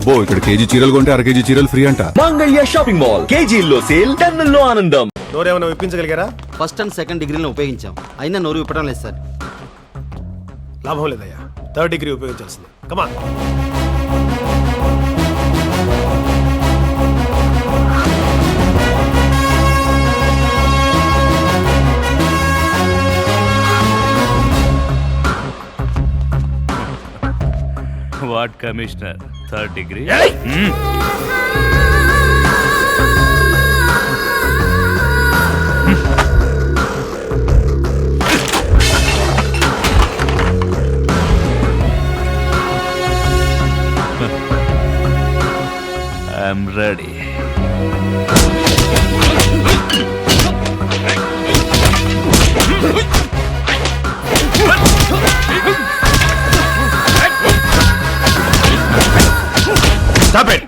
అబ్బో ఇక్కడ కేజీ చీరలు కొంటే అర కేజీ చీరలు ఫ్రీ అంట. మంగళ్య షాపింగ్ మాల్, కేజీల్లో సేల్, టన్నుల్లో ఆనందం. నోరేమైనా విప్పించగలిగారా? ఫస్ట్ అండ్ సెకండ్ డిగ్రీలను ఉపయోగించాం, అయినా నోరు విప్పడం లేదు సార్. లాభం లేదయ్యా, థర్డ్ డిగ్రీ ఉపయోగించాల్సింది. Come on. What commissioner, third degree? I'm ready. Stop it.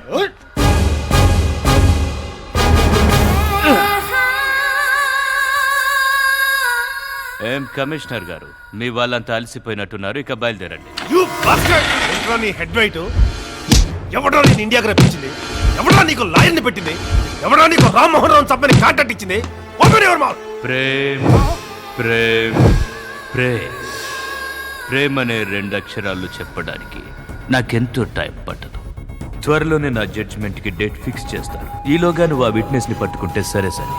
ఏం కమిషనర్ గారు, మీ వాళ్ళంతా అలసిపోయినట్టున్నారు, ఇక బయలుదేరండి. You bastard! ఏంట్రా నీ హెడ్ వెయిట్? ఎవడో నేను ఇండియాకి రప్పించింది? ఎవడో నీకు లాయర్ని పెట్టింది? ఎవడో నీకు రామ్మోహన్ రావు చంపని కాంటాక్ట్ ఇచ్చింది? Open your mouth. Prem Prem Prem Prem అనే 2 అక్షరాలు చెప్పడానికి నాకెంతో టైం పట్టదు. త్వరలోనే నా జడ్జిమెంట్కి డేట్ ఫిక్స్ చేస్తాను. ఈలోగా నువ్వు ఆ విట్నెస్ని పట్టుకుంటే సరే సరే,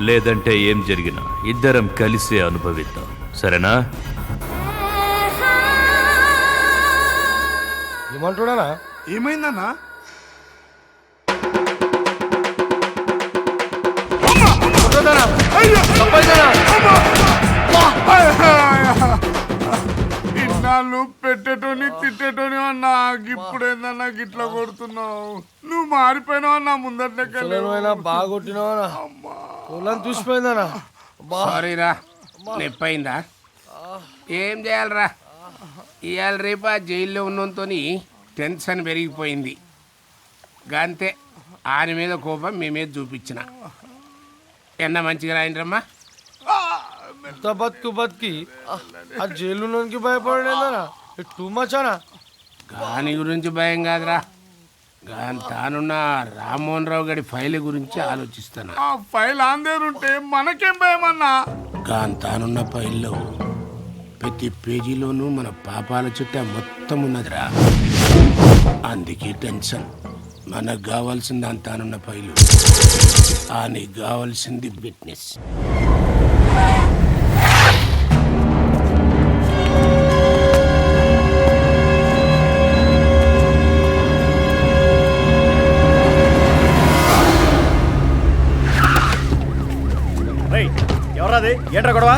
లేదంటే ఏం జరిగినా ఇద్దరం కలిసే అనుభవిద్దాం, సరేనా? ఏమంటున్నానా? ఏమైందన్నా? ఇన్నాళ్ళు పెట్టేటోని తిట్టేటోని అన్నా, ఇప్పుడేందన్నా గిట్లా కొడుతున్నావు? నువ్వు మారిపోయినావు అన్నా, ముందట్లెక్కలేనా? బాగా కొట్టినావా? చూసిపోయిందనా? సారీరా, నొప్పైందా? ఏం చేయాలరా, ఇవాళ రేపు ఆ జైల్లో ఉన్నంతో టెన్షన్ పెరిగిపోయింది. గంతే, ఆయన మీద కోపం మీ మీద చూపించిన. ఎన్న మంచిగా రాయండ్రమ్మా. బతికి ఆ జైలుకి భయపడేందనా? టూ మచ్ అనా? దాని గురించి భయం కాదురా, తానున్న రామ్మోహన్ రావు గారి ఫైల్ గురించి ఆలోచిస్తాను. ఆ ఫైల్ ఆందేరుంటే మనకేం భయమన్నా? తానున్న ఫైల్లో ప్రతి పేజీలోనూ మన పాపాల చుట్టూ మొత్తం ఉన్నదిరా, అందుకే టెన్షన్. మనకు కావాల్సింది అంతానున్న ఫైలు, నీకు కావాల్సింది విట్నెస్. ఎవరాది? ఏంట్రా గొడవ?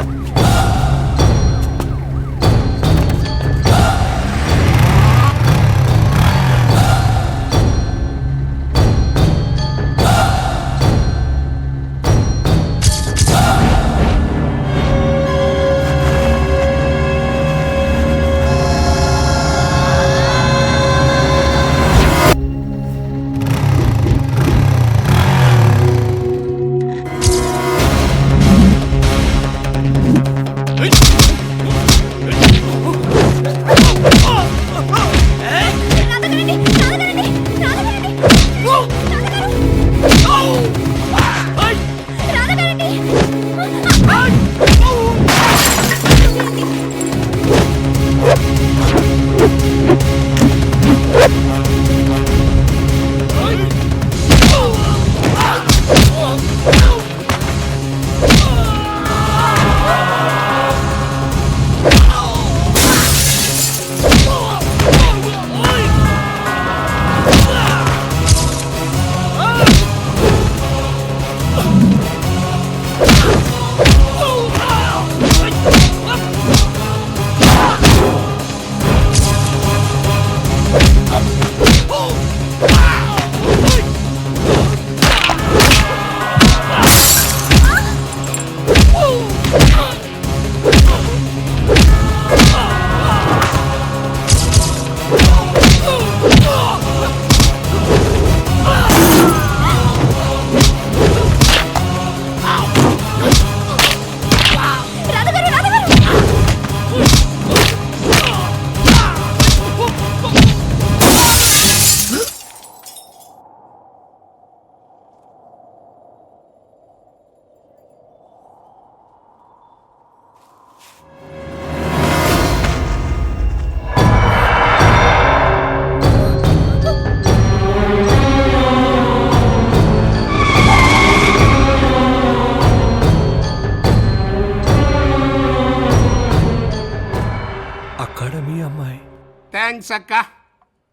థ్యాంక్స్ అక్క.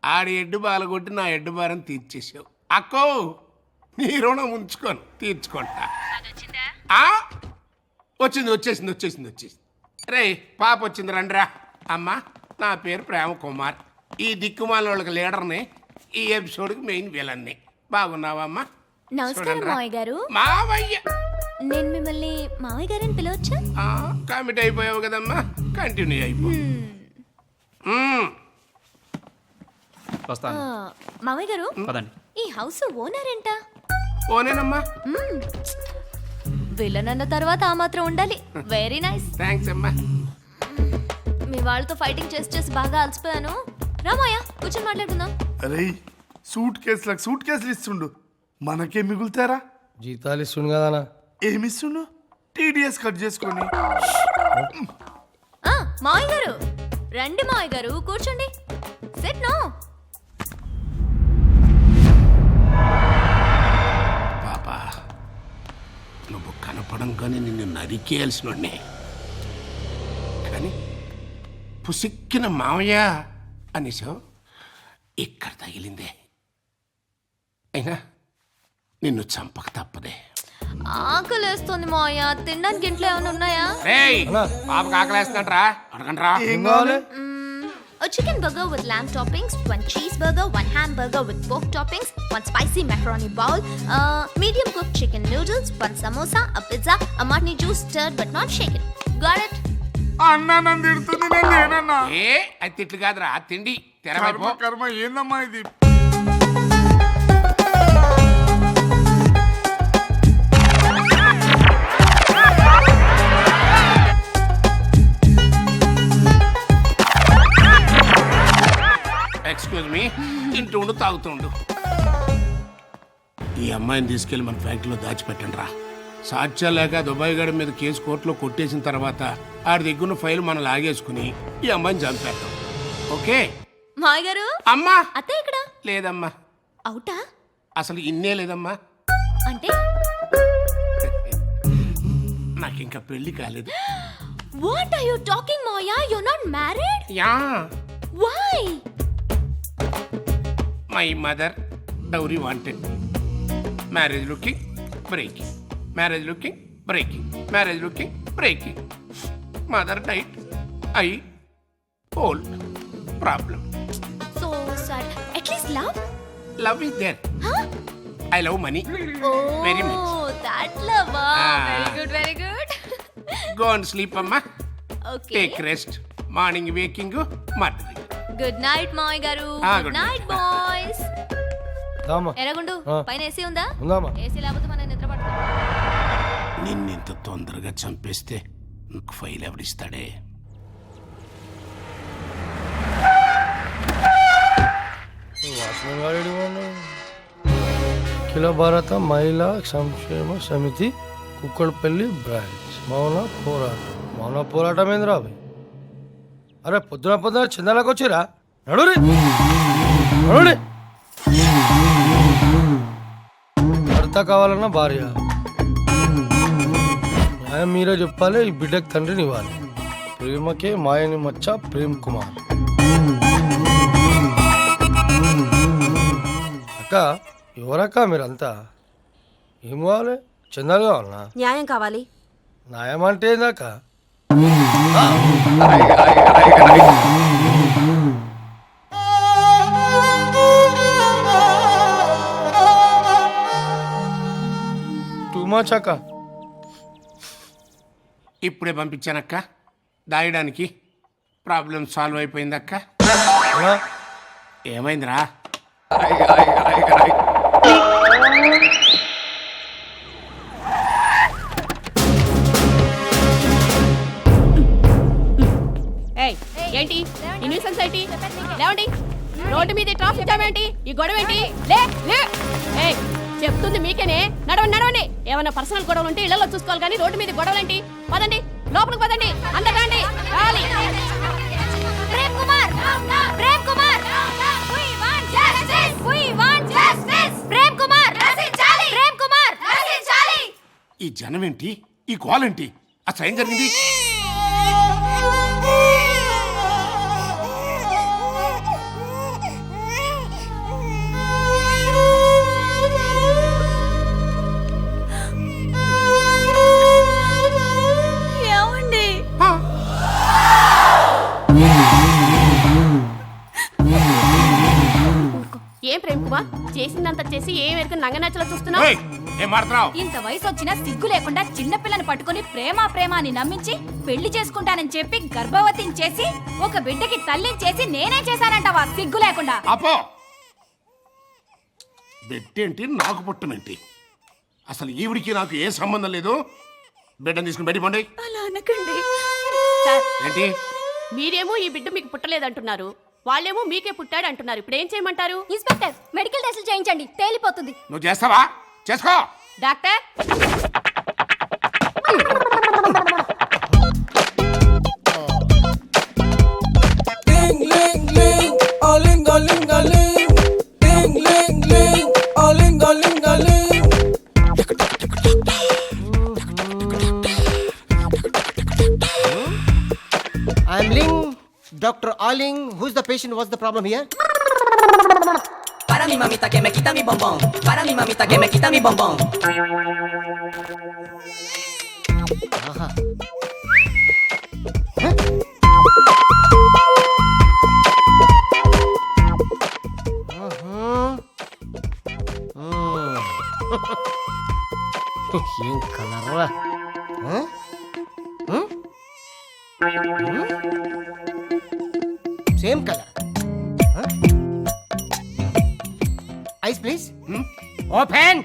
ఆడి ఎడ్డు బాలగొట్టి నా ఎడ్డు భారం తీర్చేసావు. అక్కో నీ రుణం ఉంచుకోను, తీర్చుకుంటా. ఆ? వచ్చేసింది. రే పాప వచ్చింది రండిరా. అమ్మా నా పేరు ప్రేమ కుమార్. ఈ దిక్కుమాల వాళ్ళకి లీడర్ని, ఈ ఎపిసోడ్కి మెయిన్ విలన్ని. బాగున్నావా అమ్మా? నమస్కారం మావయ్య గారు. మావయ్య నేను మిమ్మల్ని మావయ్య గారని పిలవచ్చా? కమిట్ అయిపోయావు కదమ్మా, కంటిన్యూ అయిపో. మావయ్య గారు ఈ హౌస్ ఓనర్ ఏంటా? ఓనేనమ్మా. విలన్ అన్న తర్వాత ఆ మాత్రం ఉండాలి. Very nice. థ్యాంక్స్ అమ్మా. మీ వాళ్ళతో ఫైటింగ్ చేసి బాగా అలసిపోయాను. రామాయ కూర్చొని మాట్లాడుకుందాం. అరే సూట్ కేసులు ఇస్తుండు, మనకే మిగులుతారా? జీతాలు ఇస్తుంది కదా. ఏమిస్తుండు? టీడీఎస్ కట్ చేసుకొని. మావయ్య గారు రండి. మావయ్య గారు కూర్చోండి. సెట్ నో. పాపా నువ్వు కనపడం కానీ నిన్ను నరికేయాల్సిన కానీ పుసిక్కిన మావయ్య అనేసావు, ఇక్కడ తగిలిందే. అయినా నిన్ను చంపక తప్పదే. ఆకలేస్తుంది మావయ్య. తినడానికి ఇంట్లో ఏమైనా ఉన్నాయా? పాపకు ఆకలేస్తుందంటరా, అడగండ్రా. ఏం కావాలి? A chicken burger with lamb toppings, 1 cheeseburger, 1 hamburger with pork toppings, 1 spicy macaroni bowl, medium cooked chicken noodles, 1 samosa, a pizza, a martini juice stirred but not shaken. Got it? అన్నా నన్ను తిడుతుంది, నేను లేనన్నా. అది తిట్లు కాదురా, తిండి తెరవైపో. కర్మ ఏందమ్మా ఇది? ఎక్స్క్యూజ్ మీ, తింటుండు తాగుతుండు. ఈ అమ్మాయిని తీసుకెళ్లి మన ఫ్యాక్టరీలో దాచిపెట్టండి రా. సాక్ష్యాలు లేక దుబాయ్ గడి మీద కేసు కోర్టులో కొట్టేసిన తర్వాత ఆడి దగ్గర ఫైల్ మనం లాగేసుకుని ఈ అమ్మాయిని చంపేద్దాం. ఓకే? మావయ్య గారు. అమ్మా అత్తయ్య ఇక్కడ లేదమ్మా. అవుటా? అసలు ఇన్నే లేదమ్మా. అంటే నాకు ఇంకా పెళ్లి కాలేదు. What are you talking, Maya? You're not married? Yeah. Why? My mother dowry wanted. Marriage looking breaking, marriage looking breaking, marriage looking breaking. Mother died, I old. Problem. So sad. At least love? Love is there. Huh? I love money Oh, very much. that love. Very good, very good. Go and sleep అమ్మా. Okay. Take rest. Morning waking, murdering. Good night, Maya garu. Ah, Good good night, night. boys. Rama ఎరగుండు Ah. పైన AC ఉందా? ఉందామా? AC లేకపోతే మనం నిద్ర పడుతుంది. నిన్నింత తొందరగా చంపేస్తే నాకు ఫైల్ ఎవడిస్తాడే? వాచ్మెన్ గారు అఖిల భారత మహిళా సంక్షేమ సమితి కుక్కడపల్లి బ్రాంచ్ మౌన పోరాటం ఏందిరా అవి? అరే పొద్దున చందాలకు వచ్చిరా? నడురి భర్త కావాలన్నా భార్య, న్యాయం మీరే చెప్పాలి. ఈ బిడ్డకు తండ్రిని ఇవ్వాలి. ప్రేమకే మాయని మచ్చ ప్రేమ్ కుమార్. అక్క ఎవరక్క మీరంతా? ఏం కావాలి? చందాలు కావాలన్నా? న్యాయం కావాలి. న్యాయం అంటే ఏందాక? టూ మచ్ అక్క. ఇప్పుడే పంపించానక్క దాయడానికి. Problem solve అయిపోయిందక్క. అన్నా, ఏమైందిరా? ఏంటి ఈ న్యూసెన్స్ ఏంటి? లేవండి. రోడ్డు మీద ట్రాఫిక్ జామ్ ఏంటి? ఈ గొడవ ఏంటి? లే లే. ఏయ్ చెప్తుంది మీకేనే. నడవండి. ఏమైనా పర్సనల్ గొడవలు ఉంటే ఇళ్లలో చూసుకోవాలి కానీ రోడ్డు మీద గొడవలు ఏంటి? పదండి లోపలికి పదండి. అందరు రండి. రావాలి. Prem Kumar we want justice. Prem Kumar రచించాలి. ఈ జనం ఏంటి? ఈ గోల్ ఏంటి? అసలు ఏం జరిగింది? ఏం ప్రేమ్ కుమార్ చేసిందంతా చేసి ఏం ఎరుక నంగనాచలో చూస్తున్నావు? ఏయ్, ఏం మాడుతున్నావు? ఇంత వయసు వచ్చినా సిగ్గు లేకుండా చిన్నపిల్లని పట్టుకుని ప్రేమ ప్రేమ అని నమ్మించి పెళ్లి చేసుకుంటానని చెప్పి గర్భవతిని చేసి ఒక బిడ్డకి తల్లిని చేసి నేనే చేశానంటావా సిగ్గు లేకుండా? అపో బెట్టేంటి నాకు పుట్టమేంటి? అసలు ఈవిడికి నాకు ఏ సంబంధం లేదు. బిడ్డను తీసుకుని బయట పండి. అలా అనకండి సార్, ఏంటి? మీరేమో ఈ బిడ్డ మీకు పుట్టలేదంటున్నారు, వాళ్ళేమో మీకే పుట్టాడు అంటున్నారు. ఇప్పుడు ఏం చేయమంటారు? ఇన్స్పెక్టర్ మెడికల్ టెస్టులు చేయించండి, తేలిపోతుంది. నువ్వు చేస్తావా? చేసుకో. డాక్టర్ ఐఎమ్ లింగ్ డాక్టర్ ఆలింగ్. Who's the patient? What's the problem here? Para mi mamita que me quita mi bombón. Para mi mamita que me quita mi bombón. ఏం కలరా? Same colour. Eyes please. Open.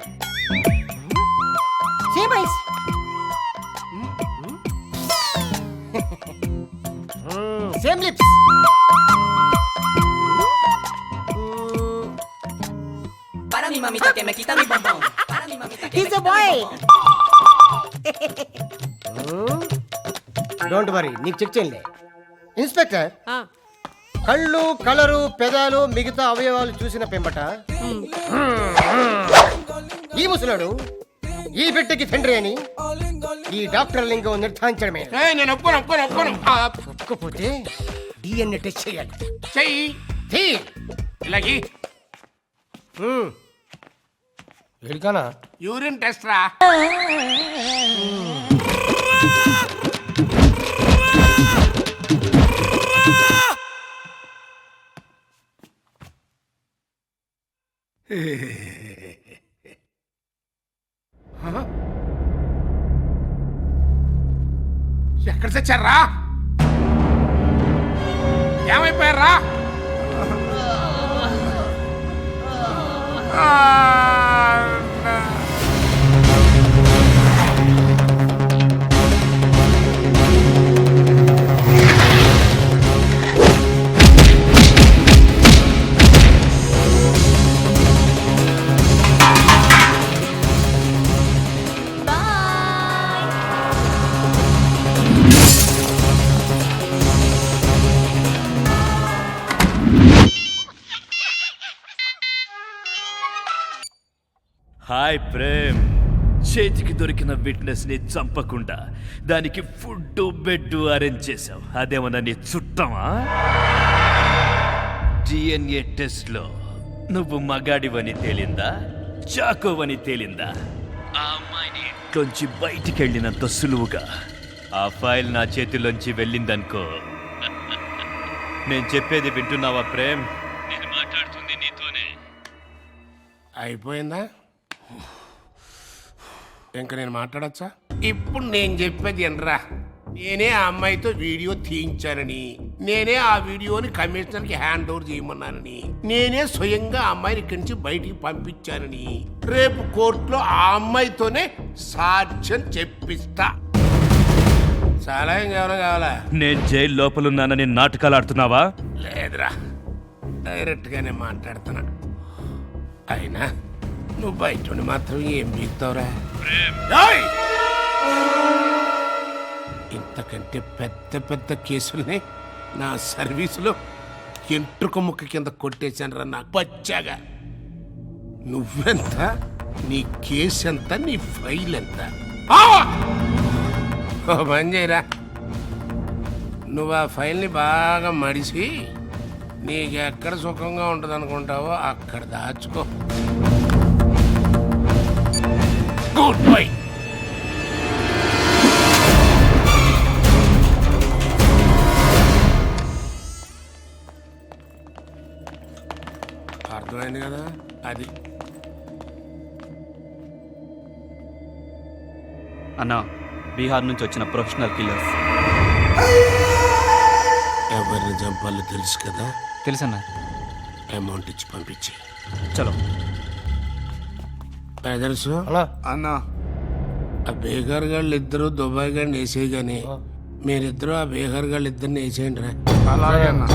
Same eyes. Same lips. Para mi mamita que me quita mi bombón. Para mi mamita que me He's a quita boy. mi bombón. Don't worry, నీకు check చేయండి. Inspector, ఆ, కళ్ళు, colour, పెదాలు, మిగతా అవయవాలు చూసిన పెంబట ఈ ముసలాడు ఈ బిడ్డకి తండ్రి అని ఈ డాక్టర్ లింగం నిర్ధారించడమే. ఏయ్, నేను ఒప్పుకోను. ఒప్పుకోపోతే డిఎన్ఏ టెస్ట్ చేయాలి. చెయ్యి. తీ. ఇలాగి ఎడికానా? యూరిన్ టెస్ట్ రా. ఎక్కడ తెచ్చారా? ఏమైపోయారా? హాయ్ ప్రేమ్, చేతికి దొరికిన విట్నెస్ ని చంపకుండా దానికి ఫుడ్ బెడ్ అరేంజ్ చేసావు. అదేమన్నా నీ చుట్టమా? డిఎన్ఏ టెస్ట్ లో నువ్వు మగాడివని తేలిందా, చాకోవని తేలిందా? ఆ అమ్మాయిని ఇంట్లోంచి బయటికి వెళ్ళినంత సులువుగా ఆ ఫైల్ నా చేతిలోంచి వెళ్ళిందనుకో. నేను చెప్పేది వింటున్నావా ప్రేమ్? నేను మాట్లాడుతుంది నీతోనే. అయిపోయిందా? ఇంకా నేను మాట్లాడచ్చా? ఇప్పుడు నేను చెప్పేది ఎనరా. నేనే ఆ అమ్మాయితో వీడియో తీయించానని, నేనే ఆ వీడియోని కమిషనర్కి హ్యాండ్ ఓవర్ చేయమన్నానని, నేనే స్వయంగా ఆ అమ్మాయిని ఇక్కడి నుంచి బయటికి పంపించానని రేపు కోర్టులో ఆ అమ్మాయితోనే సాక్ష్యం చెప్పిస్తా. చాలా ఇంకేమైనా కావాలా? నేను జైలు లోపలున్నానని నాటకాలు ఆడుతున్నావా? లేదురా, డైరెక్ట్గానే మాట్లాడుతున్నా. అయినా నువ్వు బయట మాత్రం ఏం బీగుతావురా? ఇంతకంటే పెద్ద పెద్ద కేసుల్ని నా సర్వీసులో ఎంట్రుక ముక్క కింద కొట్టేశాను రా. నాకు పచ్చాగా నువ్వెంత, నీ కేసు ఎంత, నీ ఫైల్ ఎంత? పని చేయరా, నువ్వు ఆ ఫైల్ని బాగా మడిసి నీకు ఎక్కడ సుఖంగా ఉంటుంది అనుకుంటావో అక్కడ దాచుకో. Goodbye. అర్థమైంది కదా అది. అన్న బీహార్ నుంచి వచ్చిన ప్రొఫెషనల్ కిల్లర్స్. ఎవరిని చంపాలో తెలుసు కదా. తెలుసన్నా. అమౌంట్ ఇచ్చి పంపించి. చలో. బ్రదర్స్ అన్నా ఆ బీహార్ గాళ్ళు ఇద్దరు దుబాయ్ గాడిని వేసేయి కానీ మీరిద్దరు ఆ బీహార్ గాళ్ళు ఇద్దరిని వేసేయండి రా. అలాగే అన్నా.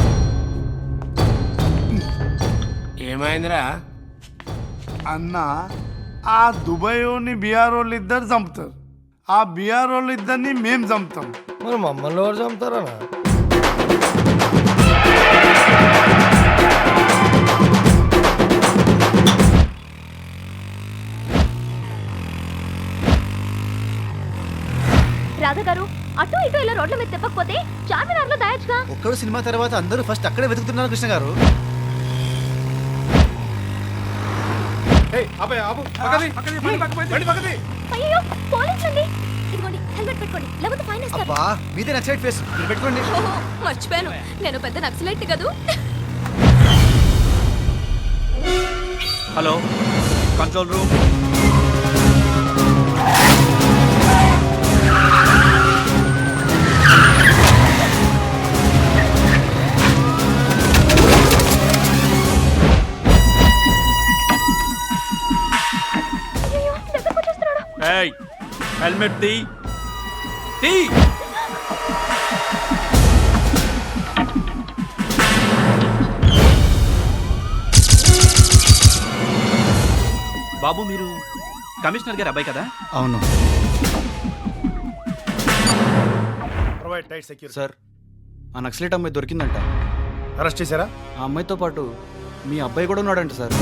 ఏమైందిరా? అన్నా ఆ దుబాయ్ వాళ్ళని బీహార్ వాళ్ళు ఇద్దరు చంపుతారు, ఆ బీహార్ వాళ్ళు ఇద్దరిని మేము చంపుతాం. మరి మమ్మల్ని ఎవరు చంపుతారన్నా? రాధా గారు, అటు ఇటు ఇలా రోడ్ల మీద తిప్పకపోతే చార్మినార్ లో దాయచ్చుగా. ఒక్కడు సినిమా తర్వాత అందరూ ఫస్ట్ అక్కడే వెతుకుతున్నారు కృష్ణ గారు. అయ్యో పోలీసులండి. ఇదిగోండి హెల్మెట్ పెట్టుకోండి, లేకపోతే ఫైన్ వేస్తారు. అబ్బా మీదే నక్సలైట్ ఫేస్, మీరు పెట్టుకోండి. ఓహో, మర్చిపోయాను, నేను పెద్ద నక్సలైట్ కదూ. Hello control room. హెల్మెట్ తీ. బాబు మీరు కమిషనర్ గారి అబ్బాయి కదా? అవును సార్. ఆ నక్సలైట్ అమ్మాయి దొరికిందంట. అరెస్ట్ చేశారా? ఆ అమ్మాయితో పాటు మీ అబ్బాయి కూడా ఉన్నాడంట sir.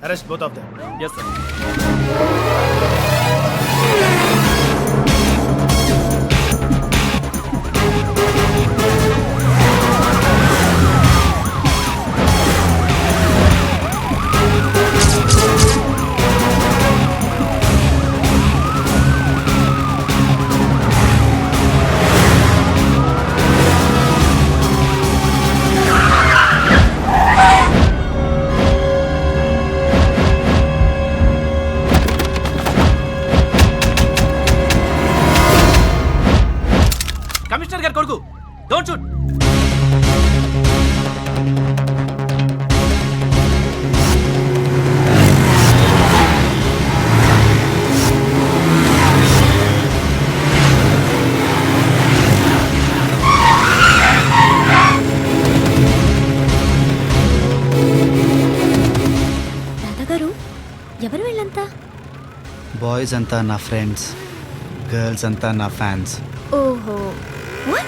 Arrest both of them. Yes sir. Commissioner గారు కొడుకు, డోంట్ షూట్. రాధగారు, ఎవరు వీళ్ళంతా? బాయ్స్ అంతా నా ఫ్రెండ్స్, గర్ల్స్ అంతా నా ఫ్యాన్స్. ఓహో, what?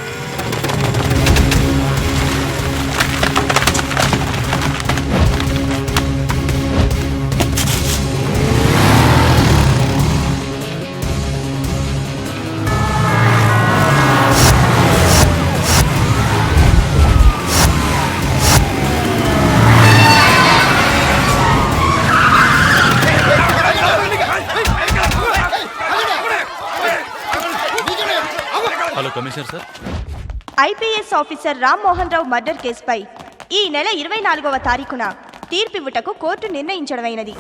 Hello commissioner sir. IPS officer Rammohan Rao murder కేసుపై ఈ నెల 24వ తారీఖున తీర్పివ్వుటకు కోర్టు నిర్ణయించడమైనది.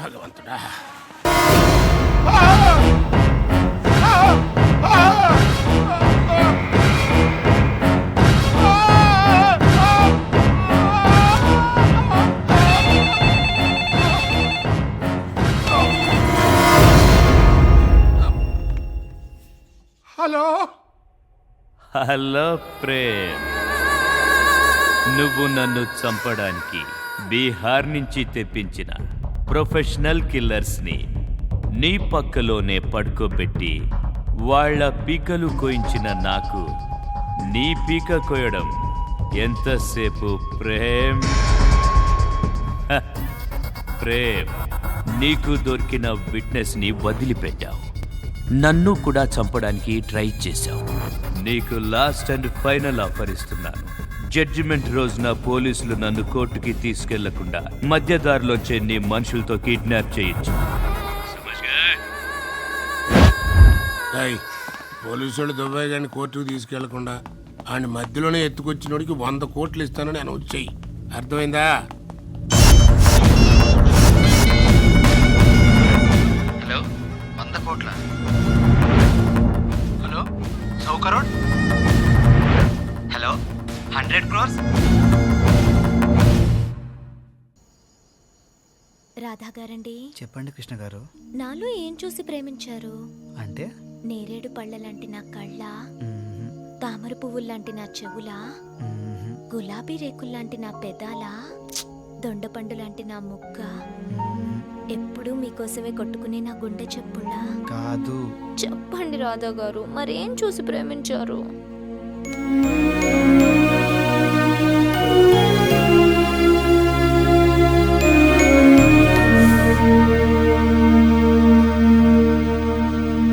భగవంతుడా. హలో హలో ప్రేమ్, నువ్వు నన్ను చంపడానికి బీహార్ నుంచి తెప్పించిన ప్రొఫెషనల్ కిల్లర్స్ని నీ పక్కలోనే పడుకోబెట్టి వాళ్ళ పీకలు కోయించిన నాకు నీ పీక కోయడం ఎంతసేపు ప్రేమ్ హ, ప్రేమ్ నీకు దొరికిన విట్నెస్ ని వదిలిపెట్టావు, నన్ను కూడా చంపడానికి ట్రై చేశావు. నీకు లాస్ట్ అండ్ ఫైనల్ ఆఫర్ ఇస్తున్నాను. జడ్జిమెంట్ రోజున పోలీసులు నన్ను కోర్టుకి తీసుకెళ్లకుండా మధ్యదారిలోంచే నీ మనుషులతో కిడ్నాప్ చేయొచ్చు. పోలీసులు దుబాయ్ గారిని కోర్టుకు తీసుకెళ్లకుండా ఆయన మధ్యలోనే ఎత్తుకొచ్చినోడికి 100 కోట్లు ఇస్తానని అనౌన్స్ చెయ్యి. అర్థమైందా? హలో 100 కోట్ల. Hello 100 crore. Hello 100 crores. Radha గారండి, చెప్పండి కృష్ణ గారు. నాలో ఏం చూసి ప్రేమించారు? అంటే నేరేడు పళ్ళలాంటి నా కళ్ళ, తామర పువ్వుల్లాంటి నా చెవులా, గులాబీ రేకుల్లాంటి నా పెదాలా, దొండపండు లాంటి నా ముక్క, ఎప్పుడూ మీకోసమే కొట్టుకునే నా గుండె చెప్పులా? కాదు. చెప్పండి రాధా గారు, మరేం చూసి ప్రేమించారు?